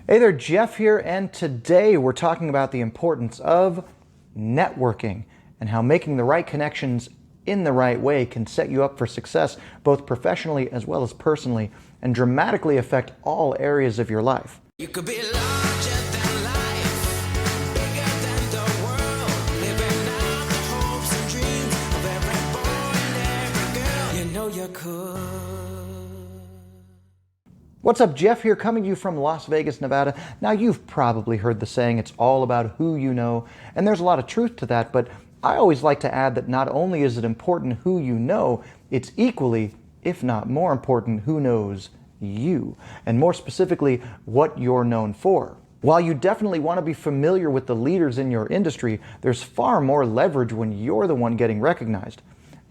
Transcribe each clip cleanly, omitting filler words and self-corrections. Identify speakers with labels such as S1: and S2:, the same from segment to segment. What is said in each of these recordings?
S1: Hey there, Jeff here, and today we're talking about the importance of networking and how making the right connections in the right way can set you up for success both professionally as well as personally and dramatically affect all areas of your life.
S2: You could be larger than life, bigger than the world, living out the hopes and dreams of every boy and every girl. You know you could.
S1: What's up, Jeff here, coming to you from Las Vegas, Nevada. Now, you've probably heard the saying, it's all about who you know, and there's a lot of truth to that, but I always like to add that not only is it important who you know, it's equally, if not more important, who knows you, and more specifically, what you're known for. While you definitely want to be familiar with the leaders in your industry, there's far more leverage when you're the one getting recognized.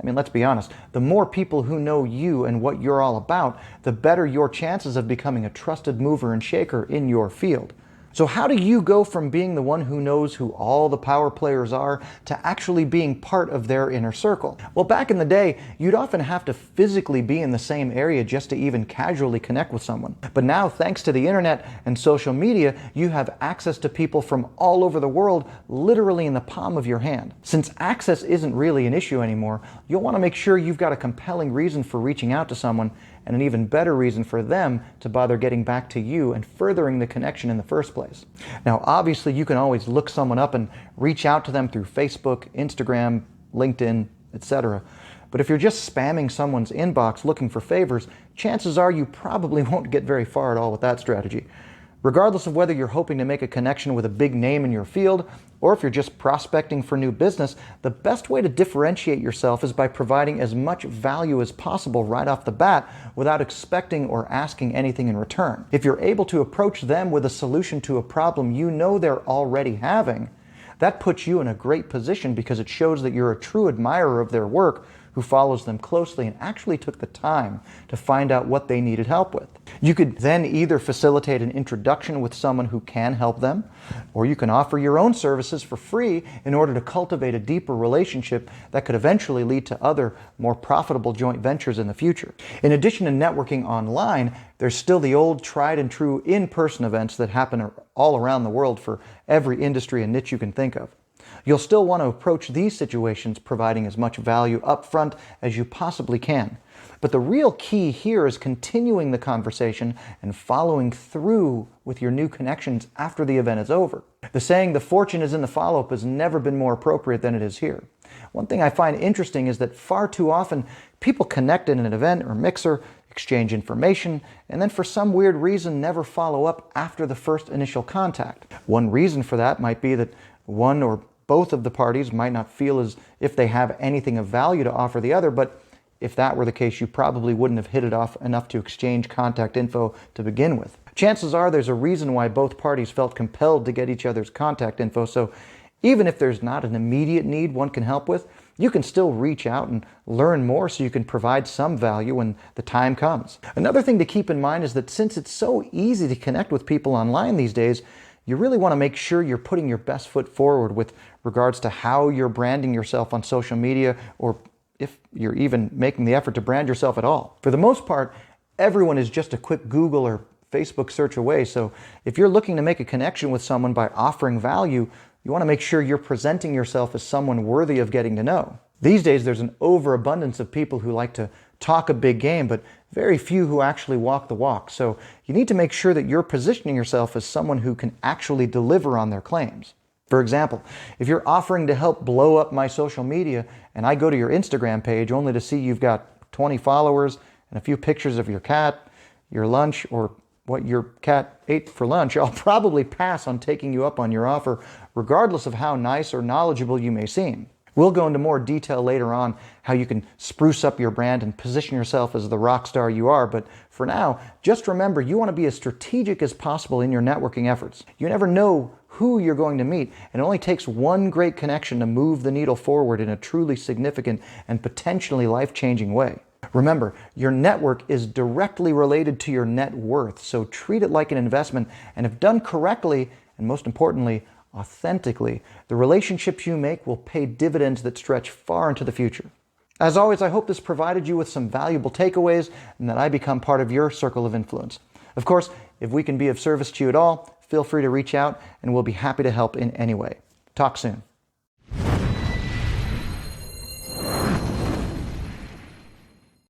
S1: I mean, let's be honest, the more people who know you and what you're all about, the better your chances of becoming a trusted mover and shaker in your field. So how do you go from being the one who knows who all the power players are to actually being part of their inner circle? Well, back in the day, you'd often have to physically be in the same area just to even casually connect with someone. But now, thanks to the internet and social media, you have access to people from all over the world, literally in the palm of your hand. Since access isn't really an issue anymore, you'll want to make sure you've got a compelling reason for reaching out to someone and an even better reason for them to bother getting back to you and furthering the connection in the first place. Now, obviously, you can always look someone up and reach out to them through Facebook, Instagram, LinkedIn, etc. But if you're just spamming someone's inbox looking for favors, chances are you probably won't get very far at all with that strategy. Regardless of whether you're hoping to make a connection with a big name in your field, or if you're just prospecting for new business, the best way to differentiate yourself is by providing as much value as possible right off the bat without expecting or asking anything in return. If you're able to approach them with a solution to a problem you know they're already having, that puts you in a great position because it shows that you're a true admirer of their work who follows them closely and actually took the time to find out what they needed help with. You could then either facilitate an introduction with someone who can help them, or you can offer your own services for free in order to cultivate a deeper relationship that could eventually lead to other, more profitable joint ventures in the future. In addition to networking online, there's still the old tried and true in-person events that happen all around the world for every industry and niche you can think of. You'll still want to approach these situations providing as much value up front as you possibly can. But the real key here is continuing the conversation and following through with your new connections after the event is over. The saying, "the fortune is in the follow-up," has never been more appropriate than it is here. One thing I find interesting is that far too often people connect in an event or mixer, exchange information, and then for some weird reason never follow up after the first initial contact. One reason for that might be that one or both of the parties might not feel as if they have anything of value to offer the other, but if that were the case, you probably wouldn't have hit it off enough to exchange contact info to begin with. Chances are there's a reason why both parties felt compelled to get each other's contact info, so even if there's not an immediate need one can help with, you can still reach out and learn more so you can provide some value when the time comes. Another thing to keep in mind is that since it's so easy to connect with people online these days, you really want to make sure you're putting your best foot forward with regards to how you're branding yourself on social media, or if you're even making the effort to brand yourself at all. For the most part, everyone is just a quick Google or Facebook search away, so if you're looking to make a connection with someone by offering value, you want to make sure you're presenting yourself as someone worthy of getting to know. These days, there's an overabundance of people who like to talk a big game, but very few who actually walk the walk. So you need to make sure that you're positioning yourself as someone who can actually deliver on their claims. For example, if you're offering to help blow up my social media and I go to your Instagram page only to see you've got 20 followers and a few pictures of your cat, your lunch, or what your cat ate for lunch, I'll probably pass on taking you up on your offer, regardless of how nice or knowledgeable you may seem. We'll go into more detail later on how you can spruce up your brand and position yourself as the rock star you are, but for now, just remember you want to be as strategic as possible in your networking efforts. You never know who you're going to meet, and it only takes one great connection to move the needle forward in a truly significant and potentially life-changing way. Remember, your network is directly related to your net worth, so treat it like an investment, and if done correctly, and most importantly, authentically, the relationships you make will pay dividends that stretch far into the future. As always, I hope this provided you with some valuable takeaways and that I become part of your circle of influence. Of course, if we can be of service to you at all, feel free to reach out and we'll be happy to help in any way. Talk soon.